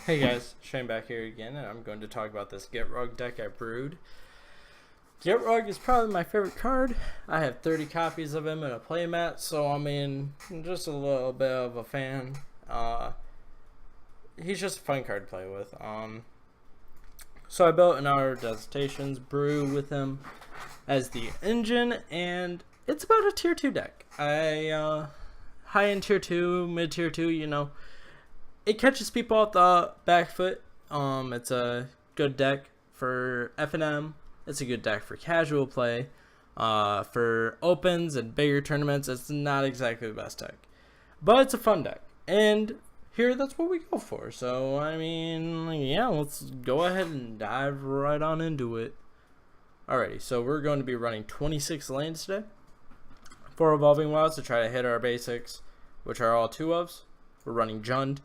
Hey guys, Shane back here again, and I'm going to talk about this Gitrog deck I brewed. Gitrog is probably my favorite card. I have 30 copies of him in a playmat, so I mean, I'm just a little bit of a fan. He's just a fun card to play with. So I built another Devastation brew with him as the engine, and it's about a tier 2 deck. High end tier 2, mid tier 2, you know. It catches people off the back foot. It's a good deck for F&M. It's a good deck for casual play. For opens and bigger tournaments, it's not exactly the best deck. But it's a fun deck. And here, that's what we go for. So, I mean, yeah, let's go ahead and dive right on into it. Alrighty, so we're going to be running 26 lanes today. 4 Evolving Wilds to try to hit our basics, which are all 2-ofs. We're running Jund.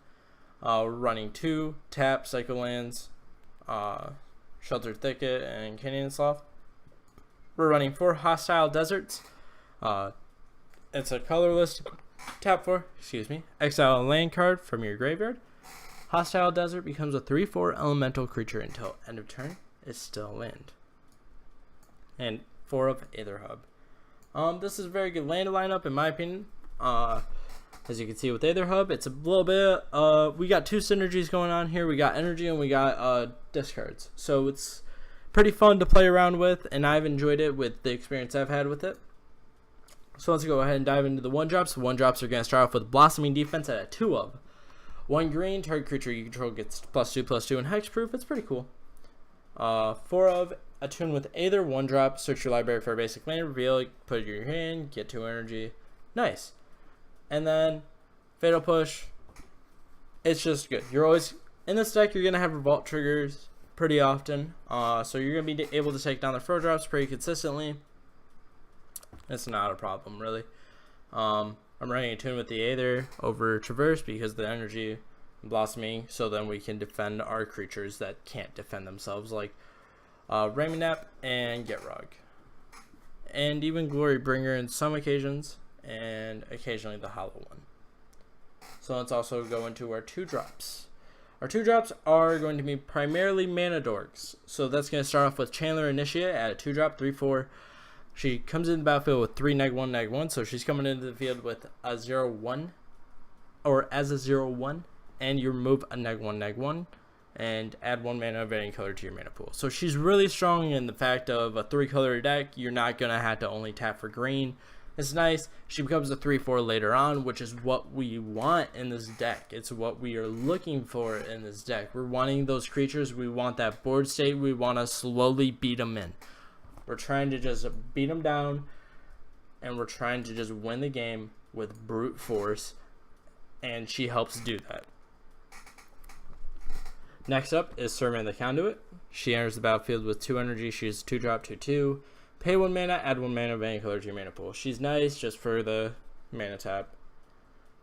We're running 2 tap cycle lands, Shelter Thicket, and Canyon Slough. We're running 4 hostile deserts. It's a colorless tap 4. Exile a land card from your graveyard. Hostile desert becomes a 3/4 elemental creature until end of turn. It's still land. And 4 of Aether Hub. This is a very good land lineup in my opinion. As you can see with Aether Hub, it's a little bit, we got 2 synergies going on here. We got energy and we got discards. So it's pretty fun to play around with, and I've enjoyed it with the experience I've had with it. So let's go ahead and dive into the 1-drops. The 1-drops are going to start off with Blossoming Defense at a 2 of. 1 green, target creature you control gets +2/+2 and hexproof. It's pretty cool. 4 of, attune with Aether, 1-drop, search your library for a basic land, reveal, put it in your hand, get 2 energy. Nice. And then Fatal Push, it's just good. You're always in this deck, you're gonna have revolt triggers pretty often, so you're gonna be able to take down the 4-drops pretty consistently. It's not a problem really. I'm running a tune with the Aether over Traverse because the energy blossoming, so then we can defend our creatures that can't defend themselves, like Raminap and Gitrog, and even Glory Bringer in some occasions, and occasionally the hollow one. So let's also go into our 2-drops. Our 2-drops are going to be primarily mana dorks. So that's going to start off with Chandler Initiate at a 2-drop, 3/4. She comes in the battlefield with 3 -1/-1, so she's coming into the field with a 0/1, or as a 0/1, and you remove a -1/-1 and add 1 mana of any color to your mana pool. So she's really strong in the fact of a 3-color deck. You're not going to have to only tap for green. It's nice. She becomes a 3/4 later on, which is what we want in this deck. It's what we are looking for in this deck. We're wanting those creatures. We want that board state. We want to slowly beat them in. We're trying to just beat them down, and we're trying to just win the game with brute force, and she helps do that. Next up is Sermon the Conduit. She enters the battlefield with 2 energy. She's 2-drop, 2/2. Pay 1 mana, add 1 mana of any color to your mana pool. She's nice just for the mana tap.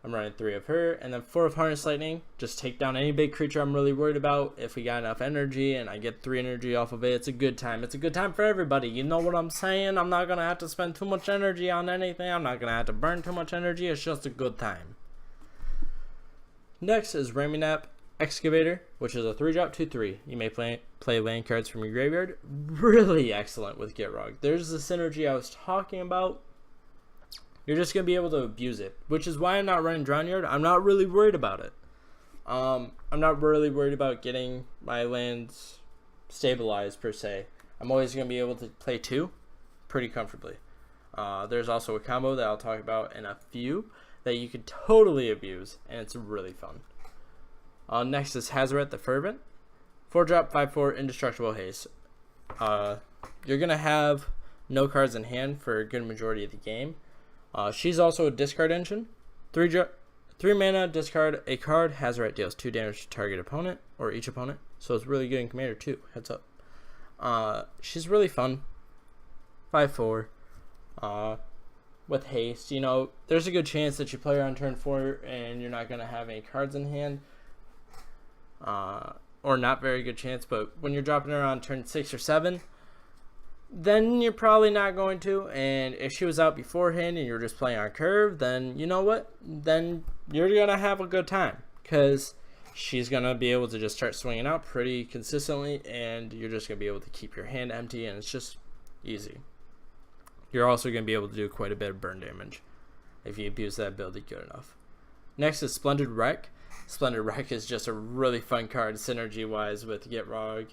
I'm running 3 of her. And then 4 of Harness Lightning. Just take down any big creature I'm really worried about. If we got enough energy and I get 3 energy off of it, it's a good time. It's a good time for everybody. You know what I'm saying? I'm not going to have to spend too much energy on anything. I'm not going to have to burn too much energy. It's just a good time. Next is Raminap Excavator, which is a 3-drop, 2/3. You may play land cards from your graveyard. Really excellent with Gitrog. There's the synergy I was talking about. You're just going to be able to abuse it, which is why I'm not running Drown Yard. I'm not really worried about it. I'm not really worried about getting my lands stabilized per se. I'm always going to be able to play 2 pretty comfortably. There's also a combo that I'll talk about in a few that you could totally abuse, and it's really fun. Next is Hazoret the Fervent. 4-drop, 5/4, Indestructible Haste. You're going to have no cards in hand for a good majority of the game. She's also a discard engine. 3 mana, discard a card. Hazoret deals 2 damage to target opponent, or each opponent. So it's really good in Commander too. Heads up. She's really fun. 5/4. With haste. You know, there's a good chance that you play her on turn 4 and you're not going to have any cards in hand. Or not very good chance, but when you're dropping her on turn 6 or 7, then you're probably not going to. And if she was out beforehand and you're just playing on curve, then you know what? Then you're going to have a good time. Because she's going to be able to just start swinging out pretty consistently, and you're just going to be able to keep your hand empty, and it's just easy. You're also going to be able to do quite a bit of burn damage if you abuse that ability good enough. Next is Splendid Wreck. Splendid Wreck is just a really fun card synergy-wise with Gitrog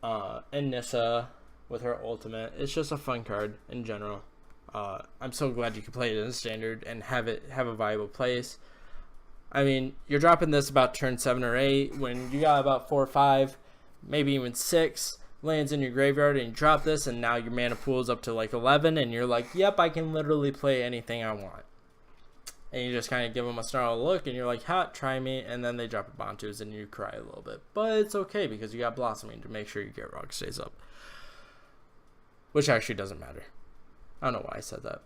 and Nissa with her ultimate. It's just a fun card in general. I'm so glad you can play it in Standard and have a viable place. I mean, you're dropping this about turn 7 or 8 when you got about 4 or 5, maybe even 6 lands in your graveyard, and you drop this, and now your mana pool is up to like 11, and you're like, yep, I can literally play anything I want. And you just kind of give them a snarl look, and you're like, hot, try me, and then they drop a Bantus, and you cry a little bit. But it's okay, because you got Blossoming to make sure your Gitrog stays up. Which actually doesn't matter. I don't know why I said that.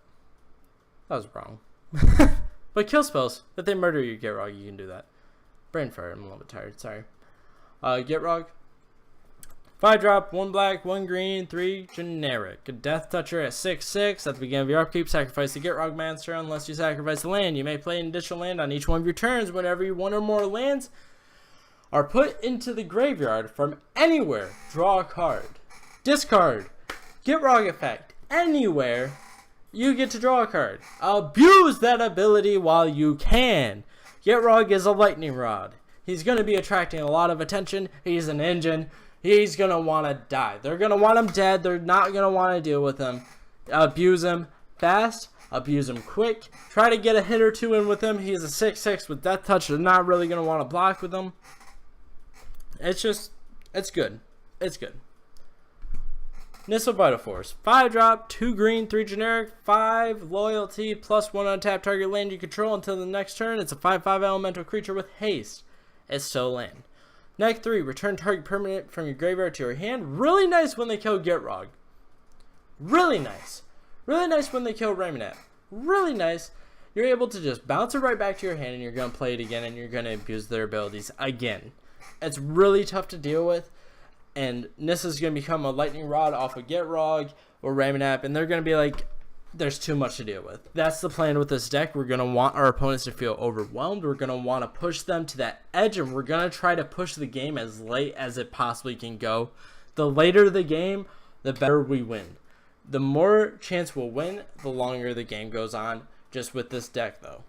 That was wrong. But kill spells, if they murder your Gitrog, you can do that. Brain fire, I'm a little bit tired, sorry. Gitrog. 5-drop, 1 black, 1 green, 3 generic. A Death Toucher at 6/6. At the beginning of your upkeep, sacrifice the Gitrog monster. Unless you sacrifice a land, you may play an additional land on each one of your turns. Whenever one or more lands are put into the graveyard from anywhere, draw a card. Discard. Gitrog effect. Anywhere, you get to draw a card. Abuse that ability while you can. Gitrog is a lightning rod. He's going to be attracting a lot of attention. He's an engine. He's going to want to die. They're going to want him dead. They're not going to want to deal with him. Abuse him fast. Abuse him quick. Try to get a hit or two in with him. He's a 6/6 with Death Touch. They're not really going to want to block with him. It's good. It's good. Nissa Vital Force. 5-drop, 2 green, 3 generic, 5 loyalty, +1 untap target land you control until the next turn. It's a 5/5 elemental creature with haste. It's still land. Next 3, return target permanent from your graveyard to your hand. Really nice when they kill Gitrog. Really nice. Really nice when they kill Ramonette. Really nice. You're able to just bounce it right back to your hand, and you're going to play it again, and you're going to abuse their abilities again. It's really tough to deal with, and Nissa's going to become a lightning rod off of Gitrog or Ramonette, and they're going to be like, there's too much to deal with. That's the plan with this deck. We're going to want our opponents to feel overwhelmed. We're going to want to push them to that edge, and we're going to try to push the game as late as it possibly can go. The later the game, the better we win. The more chance we'll win, the longer the game goes on, just with this deck, though.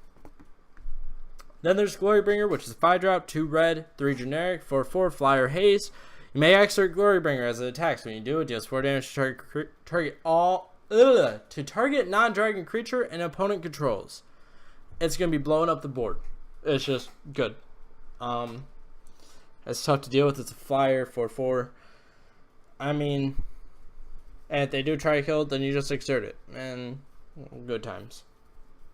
Then there's Glorybringer, which is a 5-drop, 2 red, 3 generic, 4/4, flyer haste. You may exert Glorybringer as it attacks. When you do, it deals 4 damage to target non-dragon creature and opponent controls. It's going to be blowing up the board. It's just good. It's tough to deal with. It's a flyer, 4/4. I mean, and if they do try to kill it, then you just exert it. And good times.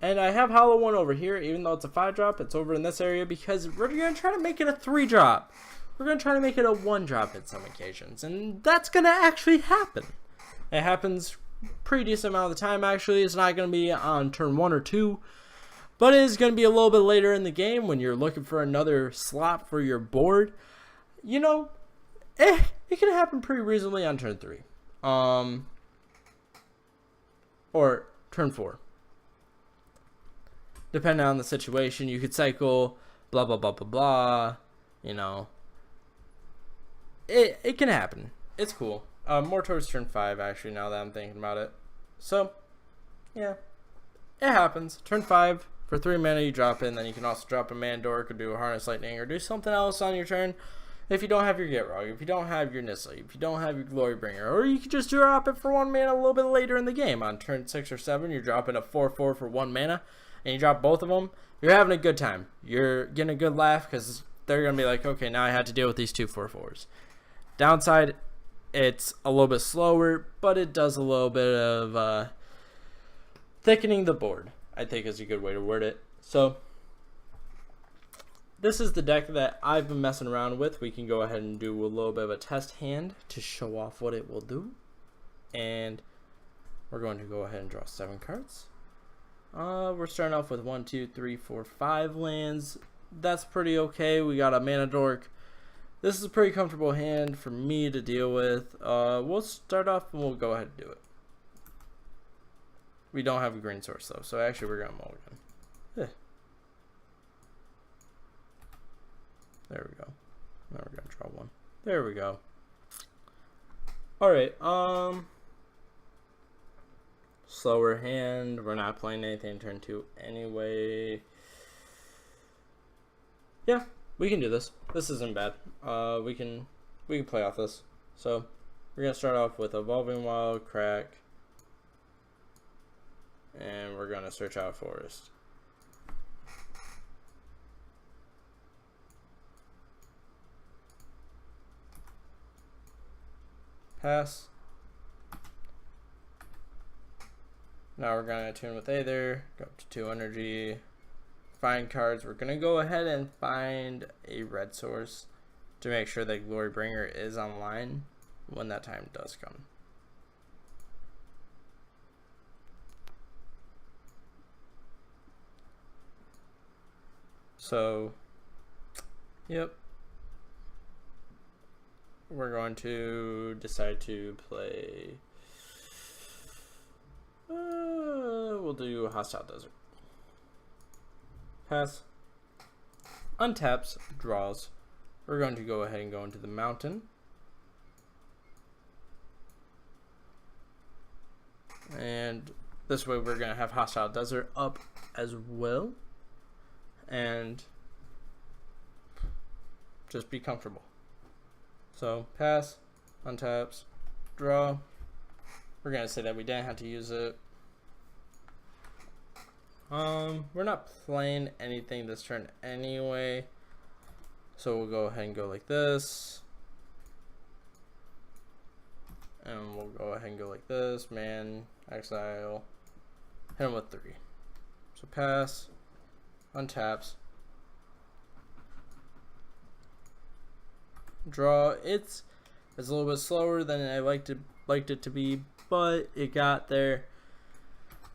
And I have Hollow One over here, even though it's a 5-drop. It's over in this area because we're going to try to make it a 3-drop. We're going to try to make it a 1-drop at some occasions. And that's going to actually happen. It happens pretty decent amount of the time, actually. It's not going to be on turn 1 or 2. But it is going to be a little bit later in the game when you're looking for another slot for your board. You know, it can happen pretty reasonably on turn 3. Or turn 4. Depending on the situation, you could cycle, blah, blah, blah, blah, blah. You know, it can happen. It's cool. More towards turn 5, actually, now that I'm thinking about it. So, yeah, it happens. Turn 5, for 3 mana, you drop in. Then you can also drop a Mandork or do a Harness Lightning or do something else on your turn. If you don't have your Gitrog, if you don't have your Nissa, if you don't have your Glorybringer, or you could just drop it for 1 mana a little bit later in the game. On turn 6 or 7, you're dropping a 4/4 for 1 mana, and you drop both of them. You're having a good time. You're getting a good laugh because they're going to be like, okay, now I had to deal with these 2 4/4s. Downside, it's a little bit slower, but it does a little bit of thickening the board, I think is a good way to word it. So, this is the deck that I've been messing around with. We can go ahead and do a little bit of a test hand to show off what it will do. And we're going to go ahead and draw 7 cards. We're starting off with 1, 2, 3, 4, 5 lands. That's pretty okay. We got a Mana Dork. This is a pretty comfortable hand for me to deal with. We'll start off and we'll go ahead and do it. We don't have a green source though, so actually we're going to mulligan. There we go. Now we're gonna draw one. There we go. Alright, slower hand. We're not playing anything turn 2 anyway. Yeah, we can do this. This isn't bad. We can play off this. So we're gonna start off with Evolving Wild, Crack, and we're gonna search out Forest. Pass. Now we're gonna tune with Aether, go up to 2 energy, find cards. We're gonna go ahead and find a red source to make sure that Glorybringer is online when that time does come. So, yep. We're going to decide to play. We'll do Hostile Desert. Pass. Untaps, draws. We're going to go ahead and go into the mountain. And this way we're going to have Hostile Desert up as well. And just be comfortable. So pass, untaps, draw. We're gonna say that we didn't have to use it. We're not playing anything this turn anyway, so we'll go ahead and go like this, and we'll go ahead and go like this. Man, exile, hit him with 3. So pass, untaps, draw. It's a little bit slower than I liked it to be, but it got there.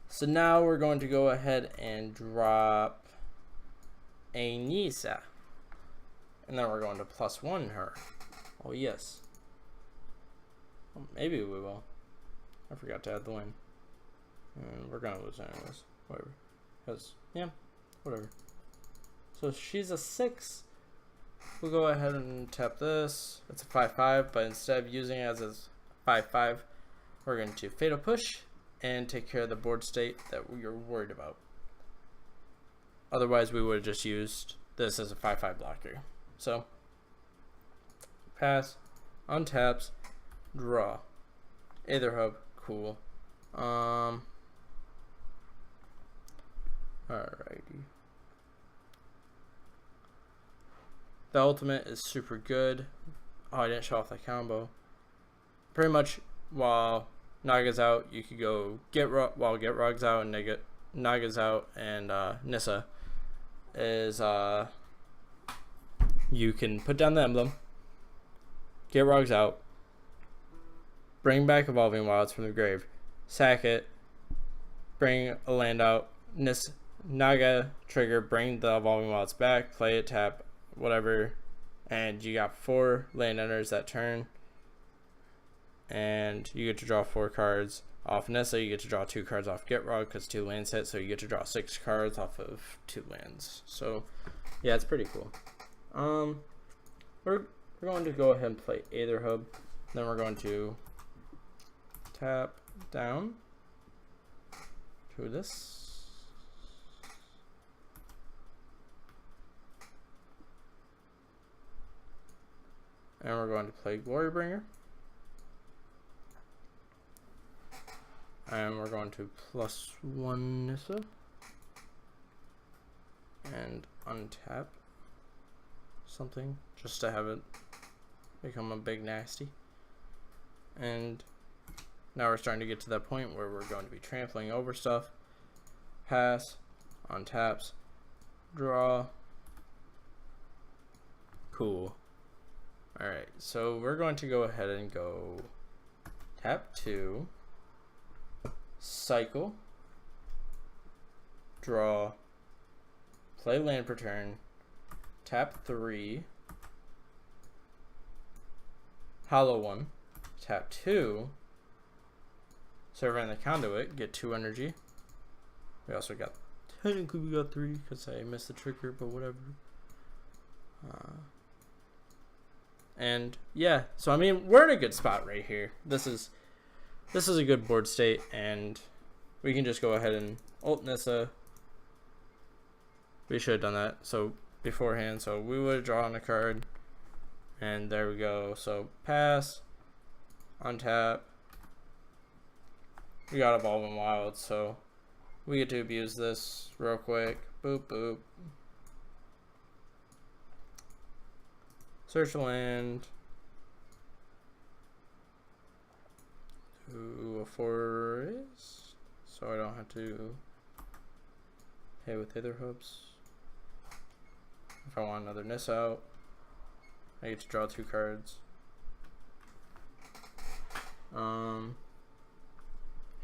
So now we're going to go ahead and drop a Nisa, and then we're going to +1 her. Oh yes. Well, maybe we will. I forgot to add the win, and we're gonna lose anyways. Whatever. Cause yeah, whatever. So she's a 6. We'll go ahead and tap this. It's a 5/5, but instead of using it as a 5/5, we're going to Fatal Push and take care of the board state that we are worried about. Otherwise, we would have just used this as a 5/5 blocker. So, pass, untaps, draw. Aether Hub, cool. Alrighty. The ultimate is super good. Oh, I didn't show off that combo. Pretty much while Naga's out, you could go while Gitrog's out and Naga's out, and Nissa is you can put down the emblem. Gitrog's out. Bring back Evolving Wilds from the grave. Sack it. Bring a land out. Naga trigger. Bring the Evolving Wilds back. Play it. Tap. Whatever, and you got 4 land enters that turn, and you get to draw 4 cards off Nissa. You get to draw 2 cards off Gitrog because 2 lands hit, so you get to draw 6 cards off of 2 lands. So yeah, it's pretty cool. We're going to go ahead and play Aether Hub, then we're going to tap down to this. And we're going to play Glorybringer. And we're going to +1 Nissa. And untap something just to have it become a big nasty. And now we're starting to get to that point where we're going to be trampling over stuff. Pass, untaps, draw. Cool. Alright, so we're going to go ahead and go tap 2, cycle, draw, play land per turn, tap 3, hollow 1, tap 2, serve in the conduit, get 2 energy. We also got, technically we got 3 because I missed the trigger, but whatever. And yeah, so I mean, we're in a good spot right here. This is a good board state, and we can just go ahead and ult Nissa. We should have done that so beforehand, so we would have drawn a card, and there we go. So pass, untap. We got Evolve and Wild, so we get to abuse this real quick. Boop boop. Search land to a forest, so I don't have to pay with Hither Hoops. If I want another Nissa out, I get to draw 2 cards.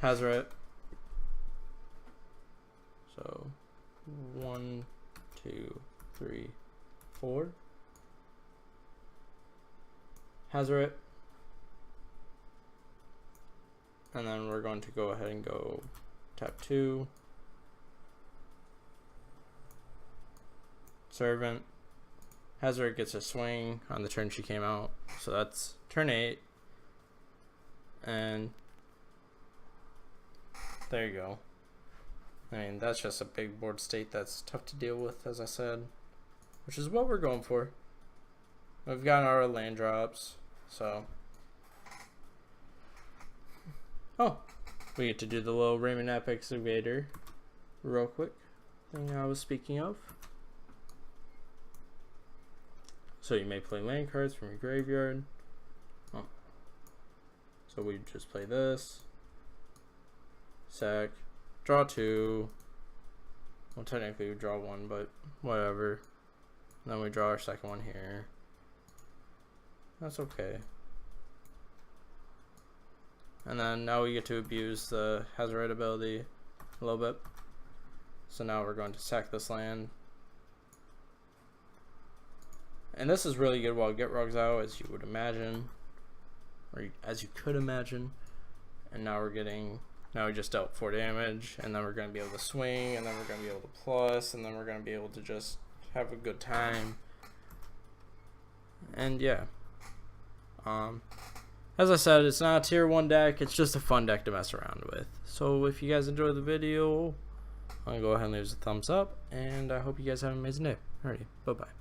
Hazoret. So 1, 2, 3, 4. Hazoret. And then we're going to go ahead and go tap 2. Servant. Hazoret gets a swing on the turn she came out. So that's turn 8. And there you go. I mean, that's just a big board state that's tough to deal with, as I said, which is what we're going for. We've got our land drops, so. Oh, we get to do the little Raymond App Excavator real quick thing I was speaking of. So you may play land cards from your graveyard. Oh. So we just play this. Sack. Draw 2. Well, technically we draw 1, but whatever. And then we draw our second one here. That's okay. And then now we get to abuse the Hazoret ability a little bit. So now we're going to sack this land. And this is really good while Gitrog's out, as you would imagine. Or as you could imagine. And now we just dealt 4 damage, and then we're going to be able to swing, and then we're going to be able to plus, and then we're going to be able to just have a good time. And yeah. As I said, it's not a tier 1 deck, it's just a fun deck to mess around with. So if you guys enjoyed the video, I'm going to go ahead and leave us a thumbs up, and I hope you guys have an amazing day. Alrighty, bye-bye.